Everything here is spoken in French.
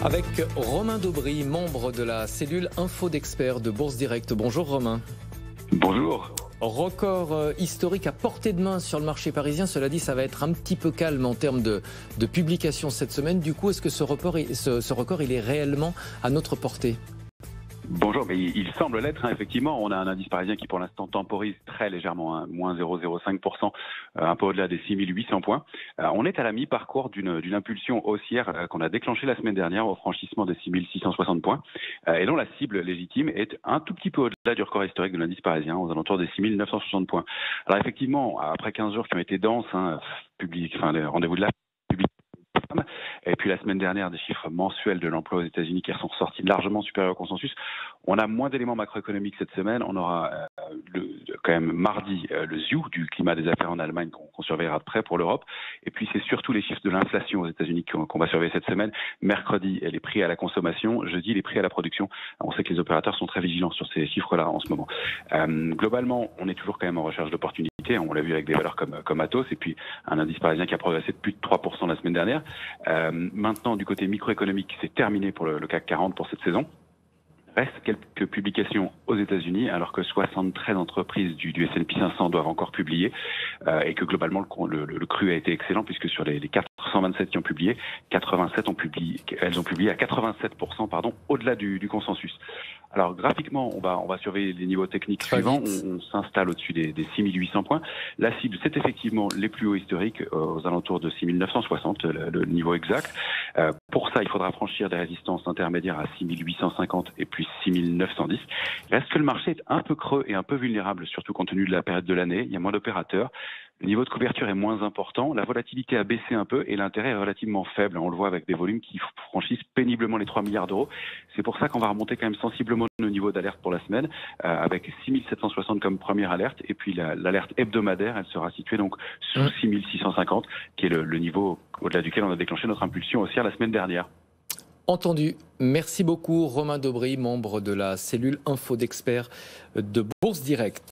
Avec Romain Daubry, membre de la cellule Info d'Experts de Bourse Direct. Bonjour Romain. Bonjour. Record historique à portée de main sur le marché parisien. Cela dit, ça va être un petit peu calme en termes de publication cette semaine. Du coup, est-ce que ce record, il est réellement à notre portée ? Bonjour, mais il semble l'être, effectivement. On a un indice parisien qui pour l'instant temporise très légèrement, moins 0,05%, un peu au-delà des 6800 points. On est à la mi-parcours d'une impulsion haussière qu'on a déclenchée la semaine dernière au franchissement des 6660 points, et dont la cible légitime est un tout petit peu au-delà du record historique de l'indice parisien, aux alentours des 6960 points. Alors effectivement, après 15 jours qui ont été denses, les rendez-vous de la et puis la semaine dernière, des chiffres mensuels de l'emploi aux États-Unis qui sont ressortis largement supérieurs au consensus. On a moins d'éléments macroéconomiques cette semaine. On aura quand même mardi le ZIU du climat des affaires en Allemagne qu'on surveillera de près pour l'Europe. Et puis c'est surtout les chiffres de l'inflation aux États-Unis qu'on va surveiller cette semaine. Mercredi, les prix à la consommation. Jeudi, les prix à la production. On sait que les opérateurs sont très vigilants sur ces chiffres-là en ce moment. Globalement, on est toujours quand même en recherche d'opportunités. On l'a vu avec des valeurs comme Atos et puis un indice parisien qui a progressé de plus de 3% la semaine dernière. Maintenant, du côté microéconomique, c'est terminé pour le CAC 40 pour cette saison. Reste quelques publications aux États-Unis, alors que 73 entreprises du S&P 500 doivent encore publier, et que globalement le cru a été excellent, puisque sur les 427 qui ont publié, 87 elles ont publié à 87%, au-delà du consensus. Alors graphiquement, on va surveiller les niveaux techniques suivants. On s'installe au-dessus des 6800 points. La cible, c'est effectivement les plus hauts historiques, aux alentours de 6960, le niveau exact. Pour ça, il faudra franchir des résistances intermédiaires à 6850 et puis 6910. Il reste que le marché est un peu creux et un peu vulnérable, surtout compte tenu de la période de l'année. Il y a moins d'opérateurs. Le niveau de couverture est moins important, la volatilité a baissé un peu et l'intérêt est relativement faible. On le voit avec des volumes qui franchissent péniblement les 3 milliards d'euros. C'est pour ça qu'on va remonter quand même sensiblement nos niveaux d'alerte pour la semaine, avec 6760 comme première alerte, et puis l'alerte hebdomadaire, elle sera située donc sous 6650, qui est le niveau au-delà duquel on a déclenché notre impulsion haussière la semaine dernière. Entendu. Merci beaucoup Romain Daubry, membre de la cellule Info d'Experts de Bourse Direct.